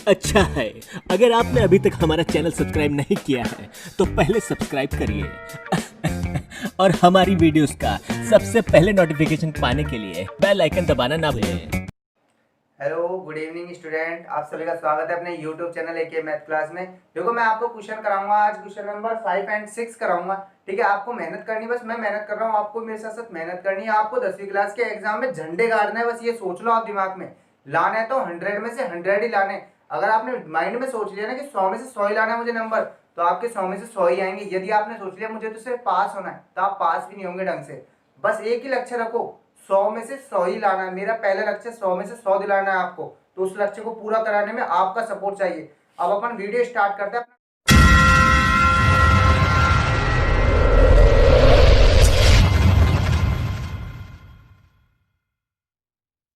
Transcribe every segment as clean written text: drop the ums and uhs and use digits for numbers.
अच्छा है, अगर आपने अभी तक हमारा चैनल सब्सक्राइब नहीं किया है तो पहले सब्सक्राइब करिए और हमारी वीडियोस का सबसे पहले नोटिफिकेशन पाने के लिए बेल आइकन दबाना ना भूलें। हेलो गुड इवनिंग स्टूडेंट, आप सभी का स्वागत है अपने YouTube channel AK math class में। देखो मैं आपको क्वेश्चन कराऊंगा, आज क्वेश्चन नंबर 5 एंड 6 कराऊंगा। ठीक है, आपको मेहनत करनी, बस मैं मेहनत कर रहा हूँ, आपको मेरे साथ साथ मेहनत करनी है। आपको 10वीं क्लास के एग्जाम में झंडे गाड़ना है, बस ये सोच लो आप दिमाग में। लाना है तो 100 में से 100 ही लाने। अगर आपने माइंड में सोच लिया ना कि 100 में से 100 ही लाना है मुझे नंबर, तो आपके 100 में से 100 ही आएंगे। यदि आपने सोच लिया मुझे तो सिर्फ पास होना है, तो आप पास भी नहीं होंगे ढंग से। बस एक ही लक्ष्य रखो, 100 में से 100 ही लाना है। मेरा पहला लक्ष्य 100 में से 100 दिलाना है आपको, तो उस लक्ष्य को पूरा कराने में आपका सपोर्ट चाहिए। अब अपन वीडियो स्टार्ट करते हैं।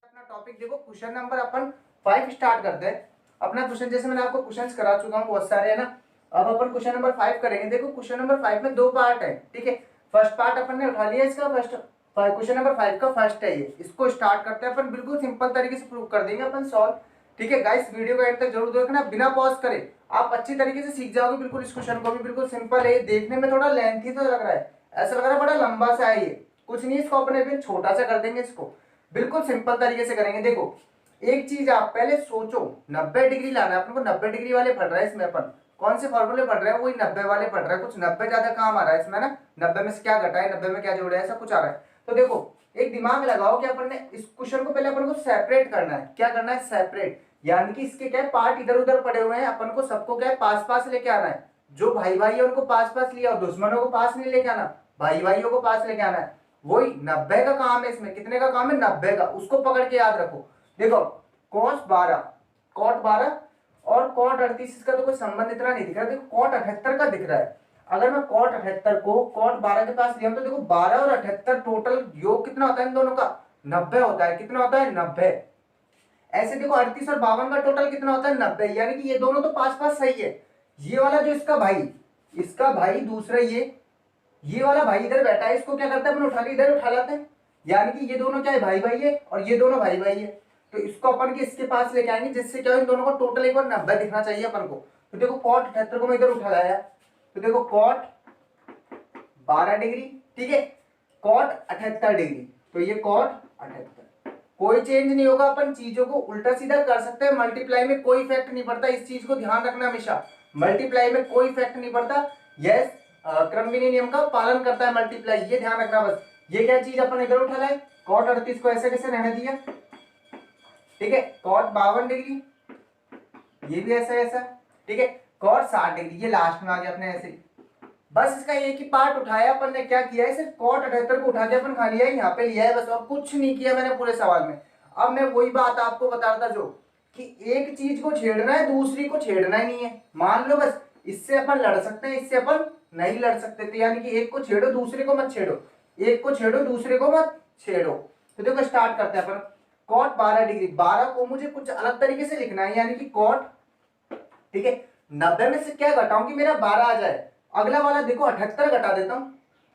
अपना टॉपिक देखो, क्वेश्चन नंबर अपन 5 स्टार्ट करते हैं। अपना क्वेश्चन जैसे मैंने आपको क्वेश्चंस करा चुका हूँ बहुत सारे, है ना। अब अपन क्वेश्चन नंबर 5 करेंगे। देखो क्वेश्चन नंबर 5 में दो पार्ट है, ठीक है। फर्स्ट पार्ट अपन ने उठा लिया, इसका फर्स्ट क्वेश्चन नंबर 5 का फर्स्ट है ये। इसको स्टार्ट करते हैं अपन, बिल्कुल सिंपल तरीके से प्रूव कर देंगे अपन सॉल्व। ठीक है गाइस, वीडियो को एंड तक जरूर देखना, बिना पॉज करे। आप अच्छी तरीके से सीख जाओगे बिल्कुल। इस क्वेश्चन को भी बिल्कुल सिंपल है, देखने में थोड़ा लेंथी तो लग रहा है, ऐसा लग रहा है बड़ा लंबा सा है ये। कुछ नहीं, इसको अपने भी छोटा सा कर देंगे। इसको बिल्कुल सिंपल तरीके से करेंगे। देखो एक चीज आप पहले सोचो, 90 डिग्री लाना है अपन को। 90 डिग्री वाले पढ़ रहे हैं इसमें अपन, कौन से फॉर्मूले पढ़ रहे हैं, वही 90 वाले पढ़ रहे हैं। कुछ 90 ज्यादा काम आ रहा है इसमें ना, 90 में से क्या घटा है, 90 में क्या जोड़ा है, ऐसा कुछ आ रहा है। तो देखो एक दिमाग लगाओ कि अपन ने इस क्वेश्चन को पहले अपन को सेपरेट करना है। क्या करना है, सेपरेट। यानी कि इसके क्या है, पार्ट इधर उधर पड़े हुए हैं, अपन को सबको क्या है पास पास लेके आना है। जो भाई भाई है उनको पास पास लिया, और दुश्मनों को पास नहीं लेके आना, भाई भाइयों को पास लेके आना है। वही 90 का काम है इसमें। कितने का काम है, 90 का। उसको पकड़ के याद रखो। देखो cos 12, cot 12 और cot 38, इसका तो कोई संबंध इतना नहीं दिख रहा। देखो cot 78 का दिख रहा है। अगर मैं cot 78 को cot 12 के पास लिया तो देखो 12 और 78 टोटल योग कितना होता है इन दोनों का, 90 होता है। कितना होता है, 90। ऐसे देखो 38 और 52 का टोटल कितना होता है, 90। यानी कि ये दोनों तो पास पास सही है। ये वाला जो इसका भाई दूसरा, ये वाला भाई इधर बैठा है, इसको क्या करते हैं अपन, उठा के इधर उठा लाते हैं। यानी कि ये दोनों क्या है, भाई भाई है, और ये दोनों भाई भाई है। तो इसको अपन के इसके पास लेके आएंगे, जिससे क्या हो, इन दोनों का टोटल एक बार 90 दिखना चाहिए अपन को। तो देखो cot 78 को मैं इधर उठा लाया, तो देखो cot 12 डिग्री, ठीक है, cot 78 डिग्री। तो ये cot 78, कोई चेंज नहीं होगा। अपन चीजों को उल्टा सीधा कर सकते हैं, मल्टीप्लाई में कोई इफेक्ट नहीं पड़ता। इस चीज को ध्यान रखना हमेशा, मल्टीप्लाई में कोई इफेक्ट नहीं पड़ता। यस, क्रमविधि नियम का पालन करता है मल्टीप्लाई, ये ध्यान रखना बस। ये क्या चीज अपन इधर उठा लाए, cot 38 को ऐसे कैसे रहने दिया, ठीक है, cot 52 डिग्री, ये भी ऐसा ऐसा, ठीक है, cot 60 डिग्री, ये लास्ट में आ गया अपने ऐसे। बस इसका एक ही पार्ट उठाया अपन ने, क्या किया है, सिर्फ cot 78 को उठा के अपन खा लिया है, यहाँ पे लिया है बस, और कुछ नहीं किया मैंने पूरे सवाल में। अब मैं वही बात आपको बता रहा था, जो कि एक चीज को छेड़ना है, दूसरी को छेड़ना ही नहीं है। मान लो बस इससे अपन लड़ सकते हैं, इससे अपन नहीं लड़ सकते। तो यानी कि एक को छेड़ो, दूसरे को मत छेड़ो, एक को छेड़ो, दूसरे को मत छेड़ो। तो देखो स्टार्ट करते हैं अपन। cot 12 डिग्री, 12 को मुझे कुछ अलग तरीके से लिखना है, यानी कि cot, ठीक है, 90 में से क्या घटाऊं कि मेरा 12 आ जाए। अगला वाला देखो 78 घटा देता हूं,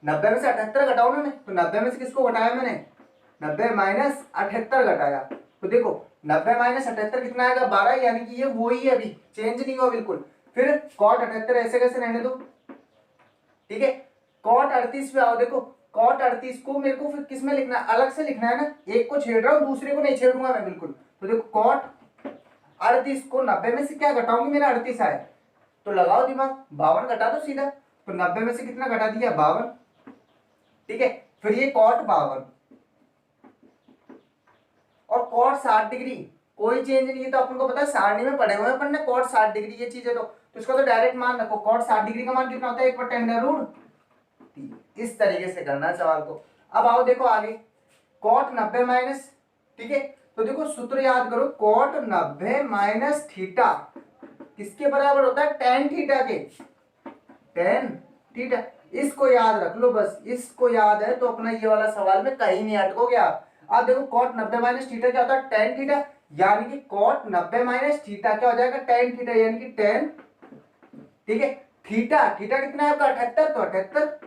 90 में से 78 घटाओ ना मैं, तो 90 में से किसको घटाया मैंने, 90 माइनस 78 घटाया। तो देखो 90 माइनस 78 कितना आएगा, 12, यानी कि ये वो ही है, अभी चेंज नहीं हुआ बिल्कुल। फिर cot 78 ऐसे कैसे रहने दो, ठीक है। cot 38 पे आओ, देखो cot 38 को मेरे को फिर किस में लिखना है, अलग से लिखना है ना। एक को छेड़ रहा हूं, दूसरे को नहीं छेड़ूंगा मैं बिल्कुल। तो देखो cot 38 को 90 में से क्या घटाऊंगी, मेरा 38 आए, तो लगाओ दिमाग, 52 घटा दो सीधा। तो 90 में से कितना घटा दिया, 52, ठीक है। फिर ये cot 52 और cot 60 डिग्री, कोई चेंज नहीं है। तो अपन को पता है, सारणी में पढ़े हुए अपन ने cot 60 डिग्री ये चीज है, तो इसका तो डायरेक्ट मान रखो। cot 60 डिग्री का मान कितना होता है, 1/10√3। इस तरीके से करना है सवाल को। अब आओ देखो आगे, cot 90 माइनस, ठीक है। तो देखो सूत्र याद करो, cot 90 माइनस थीटा किसके बराबर होता है, tan थीटा के, tan थीटा। इसको याद रख लो बस, इसको याद है तो अपना ये वाला सवाल में कहीं नहीं अटकोगे आप। अब देखो cot 90 माइनस थीटा क्या होता है, tan थीटा। यानी कि cot 90 माइनस थीटा क्या हो जाएगा, tan थीटा, यानी कि tan, ठीक है। थीटा, थीटा कितना है आपका, 78, तो 78।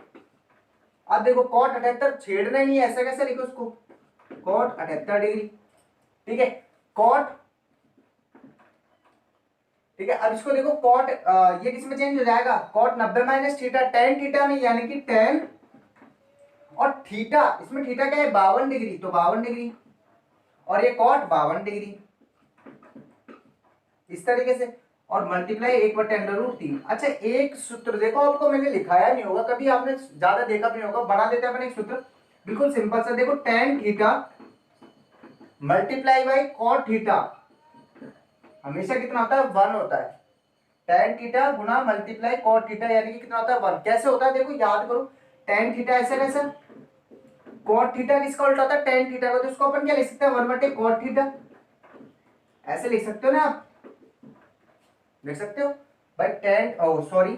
अब देखो cot 78 छेड़ना ही नहीं है, ऐसा कैसे लिखो उसको, cot 78 डिग्री, ठीक है। cot ठीक है। अब इसको देखो कॉट ये किसमें चेंज हो जाएगा, cot 90 minus theta, tan theta में, यानी कि टेन और थीटा, इसमें थीटा क्या है 52 डिग्री, तो 52 डिग्री, और ये कॉट 52 डिग्री, इस तरीके से, और मल्टीप्लाई 1/√3। अच्छा एक सूत्र देखो, आपको मैंने लिखाया नहीं होगा, कभी आपने ज्यादा देखा भी नहीं होगा, बना देते हैं अपन एक सूत्र बिल्कुल सिंपल सा। देखो tan theta multiply by cot theta हमेशा कितना होता है 1 होता है, टेन थीटा गुना मल्टीप्लाई कॉट थीटा यानी कि कितना होता है 1। कैसे होता है देखो याद करो, टेन थीटा ऐसे कैसे, कॉट थीटा किसका उल्टा होता है टेन थीटा का, तो इसको अपन क्या लिख सकते हैं 1/कॉट थीटा, ऐसे लिख सकते हो ना आप, लिख सकते हो भाई टेन, ओ सॉरी,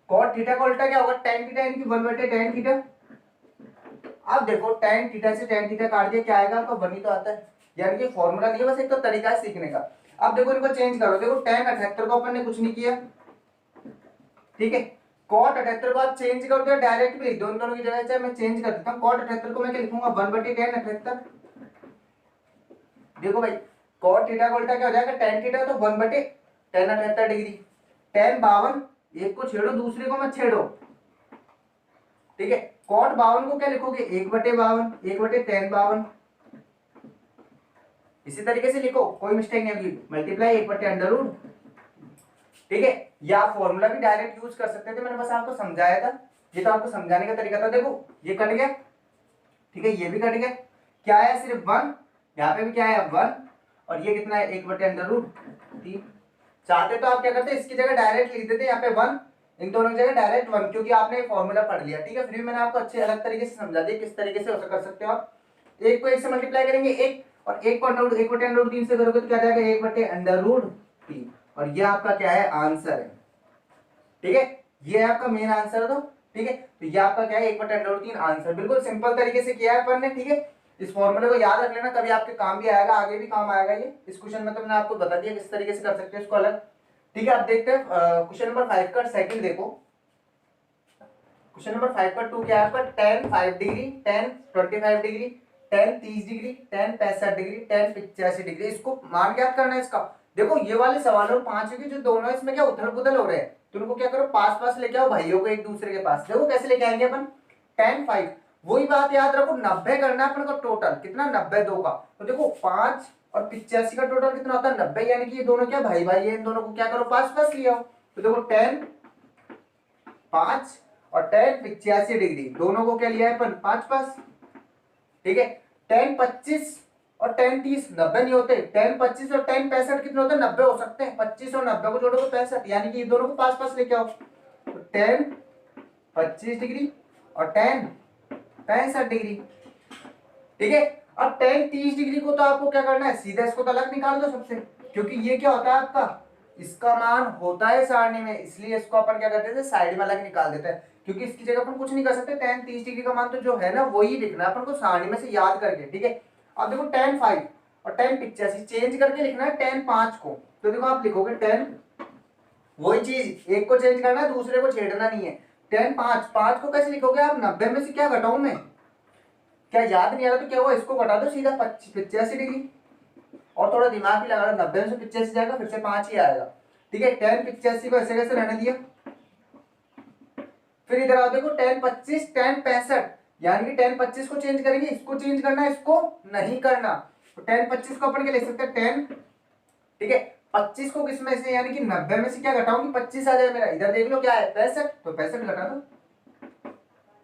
कॉट थीटा का उल्टा क्या होगा टेन थीटा, यानी कि 1/tan थीटा। अब देखो टेन थीटा से टेन थीटा काट दिया, क्या आएगा आपका 1 ही तो आता है, यानी कि फॉर्मूला नहीं है, बस एक तो तरीका है सीखने का। अब देखो इनको चेंज करो, देखो tan 78 को अपन ने कुछ नहीं किया, ठीक है, cot 78 को आप चेंज कर दो, डायरेक्ट भी लिख दो, इन दोनों की जगह चाहे मैं चेंज कर देता हूँ, cot 78 को मैं क्या लिखूंगा 1/tan 78। देखो भाई cot थीटा का उल्टा क्या हो जाएगा tan थीटा, तो 1/tan 78 डिग्री, tan 52, एक को छेड़ो दूसरे को मत छेड़ो, ठीक है, cot 52 को क्या लिखोगे 1/52, 1/tan 52, इसी तरीके से लिखो, कोई मिस्टेक नहीं होगी, मल्टीप्लाई 1/√, ठीक है। या फॉर्मूला भी डायरेक्ट यूज कर सकते थे, मैंने बस आपको समझाया था, ये तो आपको समझाने का तरीका था। देखो ये कट गया, ठीक है, ये भी कट गया, क्या है सिर्फ 1, यहाँ पे भी क्या है 1, और ये कितना है 1/√3। चाहते तो आप क्या करते इसकी जगह डायरेक्ट लिख देते यहाँ पे 1, इन दोनों की जगह डायरेक्ट 1, क्योंकि आपने फॉर्मूला पढ़ लिया, ठीक है। फिर भी मैंने आपको अच्छे अलग तरीके से समझा दिया किस तरीके से कर सकते हो आप, एक को एक से मल्टीप्लाई करेंगे एक, और एक को 1/√3 से करोगे तो क्या जाएगा 1/√3, और ये आपका क्या है आंसर है, ठीक है, ये है आपका मेन आंसर, तो ठीक है, तो ये आपका क्या है 1/√3 आंसर, बिल्कुल सिंपल तरीके से किया है अपन ने, ठीक है। इस फॉर्मूले को याद रख लेना, कभी आपके काम भी आएगा, आगे भी काम आएगा ये, इस क्वेश्चन में तो मैंने आपको बता दिया किस तरीके से कर सकते हैं इसको अलग, ठीक है। अब देखते हैं क्वेश्चन नंबर 5 का सेकंड देखो, क्वेश्चन नंबर 5 का 2 क्या है आपका, tan 5 degree, tan 25 degree, tan 30 degree, tan 65 degree, tan 85 degree, इसको मान ज्ञात करना है इसका। देखो ये वाले सवालों 5 के जो दोनों है इसमें क्या उथल पुथल हो रहे हैं, तो उनको क्या करो पास पास लेके आओ भाइयों को एक दूसरे के पास। देखो कैसे लेके आएंगे अपन, tan 5, वही बात याद रखो 90 करना है अपन को टोटल, कितना 90 दो का, तो देखो 5 और 85 का टोटल कितना होता है 90, यानी कि ये दोनों क्या भाई भाई है, इन दोनों को क्या करो पास पास ले आओ, तो देखो tan 5 और tan 85 डिग्री दोनों को क्या लिया है अपन पास पास, ठीक है। tan 25 और tan 30 90 नहीं होते, tan 25 और tan 65 कितने होते हैं 90 हो सकते हैं, 25 और 90 को जोड़ो तो 65, यानी कि ये दोनों को पास पास लेके आओ, तो tan 25 डिग्री और tan 65 डिग्री, ठीक है। अब tan 30 डिग्री को तो आपको क्या करना है सीधा इसको तो अलग निकाल दो सबसे, क्योंकि ये क्या होता है आपका इसका मान होता है सारणी में, इसलिए इसको अपन क्या करते थे साइड में अलग निकाल देते हैं, क्योंकि इसकी जगह अपन कुछ नहीं कर सकते, tan 30 डिग्री का मान तो जो है ना वही लिखना है अपन को सारणी में से याद करके, ठीक है। अब देखो tan 5 और tan 85 चेंज करके लिखना है tan 5 को, तो देखो आप लिखोगे tan, वही चीज एक को चेंज करना है दूसरे को छेड़ना नहीं है, tan 5 को कैसे लिखोगे आप 90 में से क्या घटाऊं मैं, क्या याद नहीं आ रहा तो क्या हुआ इसको घटा दो सीधा 85 डिग्री, और थोड़ा दिमाग भी लगा, 90 में से 85 जाएगा फिर से 5 ही आएगा, ठीक है। tan 85 को ऐसे कैसे रहने दिया, फिर इधर आओ देखो tan 25 tan 65, यानी कि tan 25 को चेंज करेंगे, इसको चेंज करना है इसको नहीं करना, तो tan 25 को अपन क्या लिख सकते हैं tan, ठीक है, 25 को किस में से यानी कि 90 में से क्या घटाऊंगी 25 आ जाए मेरा, इधर देख लो क्या है 65, तो 65 घटा दो,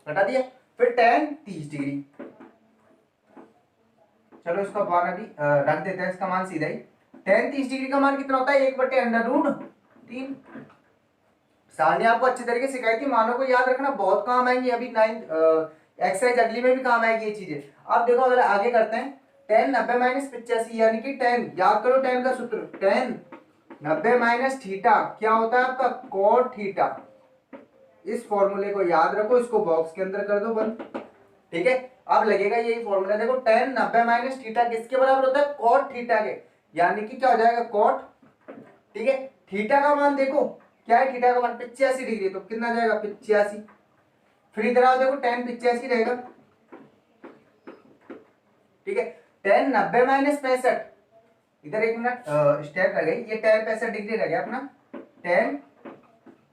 घटा दिया, फिर tan 30 डिग्री, चलो इसका मान अभी रख देते हैं इसका मान सीधा ही, tan 30 डिग्री का मान कितना होता है 1/√3। सारणी आपको अच्छी तरीके से सिखाई थी, मानों को याद रखना बहुत काम आएंगी, अभी 9 एक्सरसाइज अगली में भी काम आएगी ये चीजें। अब देखो अगर आगे करते हैं tan 90 माइनस 85, यानी कि tan, याद करो tan का सूत्र, tan 90 माइनस थीटा क्या होता है आपका cot थीटा, इस फॉर्मूले को याद रखो, इसको बॉक्स के अंदर कर दो बंद, ठीक है। अब लगेगा यही फॉर्मूला, देखो tan 90 माइनस थीटा किसके बराबर होता है cot थीटा के, यानी कि क्या हो जाएगा cot, ठीक है। थीटा का मान देखो क्या है, थीटा का मान 85 डिग्री, तो कितना जाएगा 85, फिर इधर आओ देखो tan 85 रहेगा, ठीक है। tan 90 माइनस 65 इधर 1 मिनट स्टेप रह गई, ये tan 65 डिग्री रह गया अपना, tan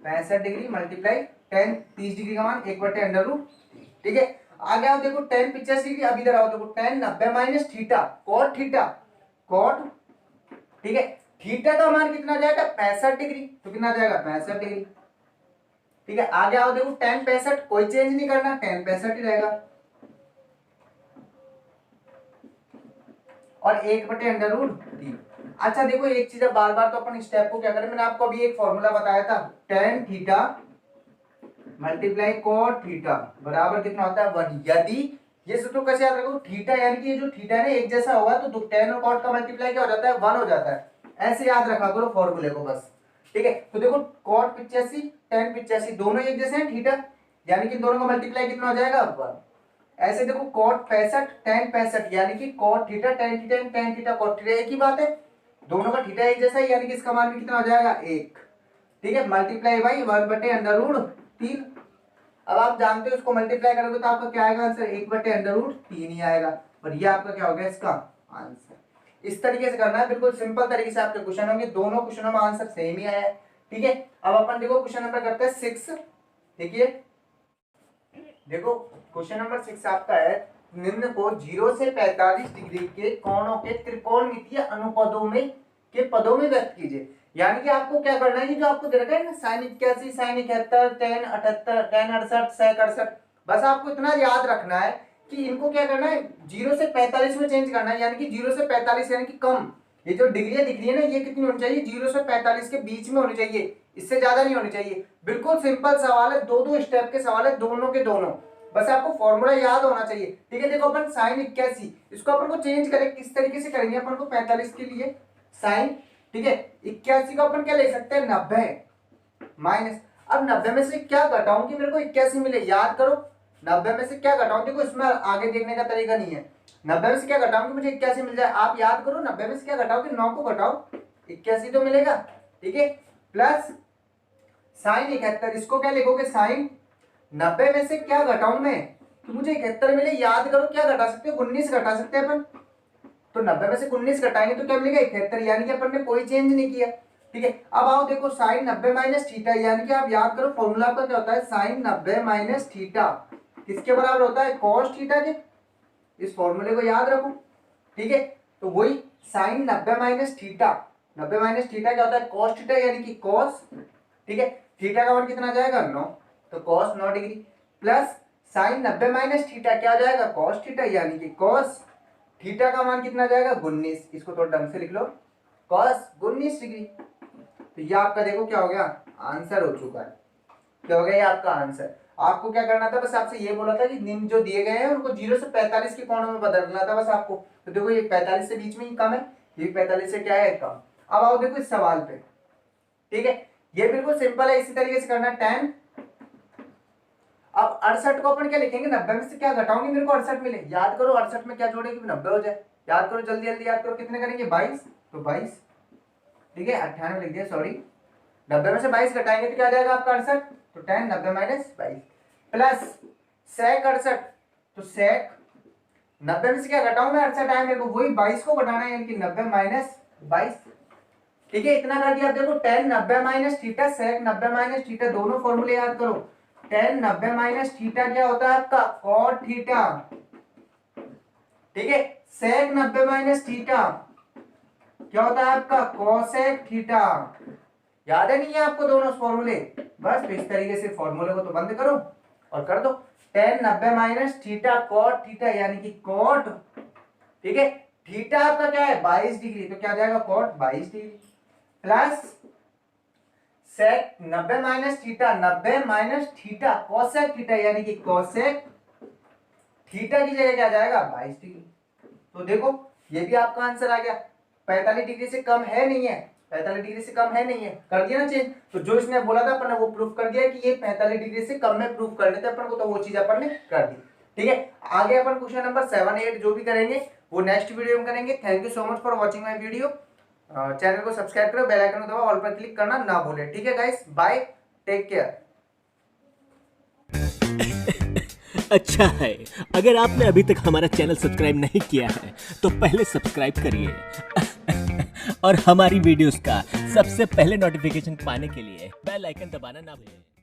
65 degree multiply tan 30 degree का मान 1/√। ठीक है, आगे आओ देखो tan 85 डिग्री, अब इधर आओ देखो tan 90 minus theta cot theta cot, ठीक है, थीटा का मान कितना जाएगा 65 डिग्री, तो कितना जाएगा 65 डिग्री। ठीक है, आगे आओ देखो tan 65 कोई चेंज नहीं करना, tan 65 ही रहेगा, और 1/√3। अच्छा देखो एक चीज, बार बार तो अपन स्टेप को क्या करें, मैंने आपको अभी एक फॉर्मूला बताया था, tan theta multiply cot theta बराबर कितना होता है 1। यदि ये सूत्र कैसे याद रखो, थीटा यानी कि ये जो थीटा है ना एक जैसा होगा तो tan और cot का मल्टीप्लाई क्या हो जाता है 1 हो जाता है, ऐसे याद रखा करो फॉर्मूले को बस। ठीक है, तो देखो cot 85 tan 85 दोनों एक जैसे हैं थीटा, यानी कि दोनों का मल्टीप्लाई कितना हो जाएगा 1। ऐसे देखो cot 65 tan 65 यानी कि cot theta tan theta tan theta cot theta एक ही बात है, दोनों का थीटा एक जैसा है, यानी कि इसका मान भी कितना हो जाएगा 1। ठीक है, मल्टीप्लाई बाई 1/√3। अब आप जानते हो इसको मल्टीप्लाई करोगे तो आपका क्या आएगा आंसर 1/√3 ही आएगा, और ये आपका क्या हो गया इसका आंसर। इस तरीके से करना है, बिल्कुल सिंपल तरीके से आपके क्वेश्चन होंगे, दोनों क्वेश्चनों में आंसर सेम ही आया है। ठीक है, अब अपन देखो क्वेश्चन नंबर करते हैं 6। देखिए देखो क्वेश्चन नंबर 6 आपका है, निम्न को 0 से 45 डिग्री के कोणों के त्रिकोणमितीय अनुपदों में के पदों में व्यक्त कीजिए। यानी कि आपको क्या करना है, जो आपको दे रखा है ना sin 81 sin 71 tan 78 tan 68 sec 68, बस आपको इतना याद रखना है कि इनको क्या करना है 0 से 45 में चेंज करना है, यानी कि 0 से 45 यानी कि कम, ये जो डिग्रियां दिख रही है ना ये कितनी होनी चाहिए 0 से 45 के बीच में होनी चाहिए, इससे ज्यादा नहीं होनी चाहिए। बिल्कुल सिंपल सवाल है, दो स्टेप के सवाल है दोनों के दोनों, बस आपको फॉर्मूला याद होना चाहिए। ठीक है, देखो अपन sin 81 इसको अपन को चेंज करें, किस तरीके से करेंगे, अपन को 45 के लिए sin, ठीक है 81 का अपन क्या ले सकते हैं 90 माइनस, अब 90 में से क्या घटाऊं कि मेरे को 81 मिले, याद करो 90 में से क्या घटाऊं, देखो इसमें आगे देखने का तरीका नहीं है, 90 में से क्या घटाऊं कि मुझे 81 मिल जाए, आप याद करो 90 में से क्या घटाओ कि 9 को घटाओ 81 तो मिलेगा। ठीक है, प्लस sin 71 इसको क्या लिखोगे sin 90 में से क्या घटाऊं मैं कि मुझे 71 मिले, याद करो क्या घटा सकते हो 19 घटा सकते हैं अपन, तो 90 में से 19 घटाएंगे तो क्या मिलेगा 71, यानी कि अपन ने कोई चेंज नहीं किया। ठीक है, अब आओ देखो sin 90 माइनस थीटा, यानी कि आप याद करो फॉर्मूला आपका क्या होता है sin 90 माइनस थीटा किसके बराबर होता है cos थीटा के, इस फॉर्मूले को याद रखो। ठीक है, तो वही sin 90 minus theta, 90 minus theta क्या होता है cos थीटा, यानी कि cos, ठीक है थीटा का मान कितना जाएगा 9, तो cos 9 degree, plus sin 90 minus theta क्या हो जाएगा cos थीटा, यानी कि cos थीटा का मान कितना जाएगा 19, इसको थोड़ा ढंग से लिख लो cos 19 डिग्री। तो ये आपका देखो क्या हो गया आंसर हो चुका है, क्या हो गया ये आपका आंसर। आपको क्या करना था, बस आपसे ये बोला था कि निम्न जो दिए गए हैं उनको 0 से 45 के कोणों में बदलना था बस आपको। तो देखो ये 45 से बीच में ही कम है, ये 45 से क्या है कम। अब आओ देखो इस सवाल पे, ठीक है ये बिल्कुल सिंपल है, इसी तरीके से करना tan, अब 68 को अपन क्या लिखेंगे 90 में से क्या घटाऊंगे मेरे को 68 मिले, याद करो 68 में क्या जोड़ेंगे 90 हो जाए, याद करो जल्दी जल्दी याद करो, कितने करेंगे 22, तो 22, ठीक है 98 लिख दिया सॉरी, 90 में से 22 घटाएंगे तो क्या जाएगा आपका 68, तो tan 90 माइनस 22 प्लस sec 68, तो sec 90 में से क्या घटाऊं मैं 68 आया मेरे को, वही 22 को घटाना है यानी कि 90 माइनस 22। ठीक है इतना कर दिया, आप देखो tan 90 minus theta sec 90 minus theta, दोनों फॉर्मूले याद करो, tan 90 माइनस थीटा क्या होता है आपका cot थीटा, ठीक है sec 90 माइनस थीटा क्या होता है आपका cosec थीटा, याद है नहीं है आपको दोनों फॉर्मूले, बस तो इस तरीके से फॉर्मूले को तो बंद करो और कर दो tan 90 minus theta cot theta यानी कि cot, ठीक है थीटा आपका क्या है 22 डिग्री, तो क्या जाएगा cot 22 degree plus sec 90 minus theta 90 minus theta cosec theta यानी कि cosec थीटा की जगह क्या जाएगा 22 डिग्री। तो देखो ये भी आपका आंसर आ गया, 45 डिग्री से कम है नहीं है, 45 डिग्री से कम है नहीं है, कर दिया ना चेंज, तो जो इसने बोला था अपन ने वो प्रूफ कर दिया कि ये 45 डिग्री से कम में प्रूफ करने थे अपन को, तो वो चीज अपन ने कर दी। ठीक है आगे अपन क्वेश्चन नंबर 7 8 जो भी करेंगे वो नेक्स्ट वीडियो में करेंगे। Thank you so much for watching my video, channel को सब्सक्राइब करो, बेल आइकन दबाओ, ऑल पर क्लिक करना ना भूले। ठीक है गाइस, बाय, टेक केयर। अच्छा है, अगर आपने अभी तक हमारा चैनल सब्सक्राइब नहीं किया है तो पहले सब्सक्राइब करिए और हमारी वीडियोस का सबसे पहले नोटिफिकेशन पाने के लिए बेल आइकन दबाना ना भूलें।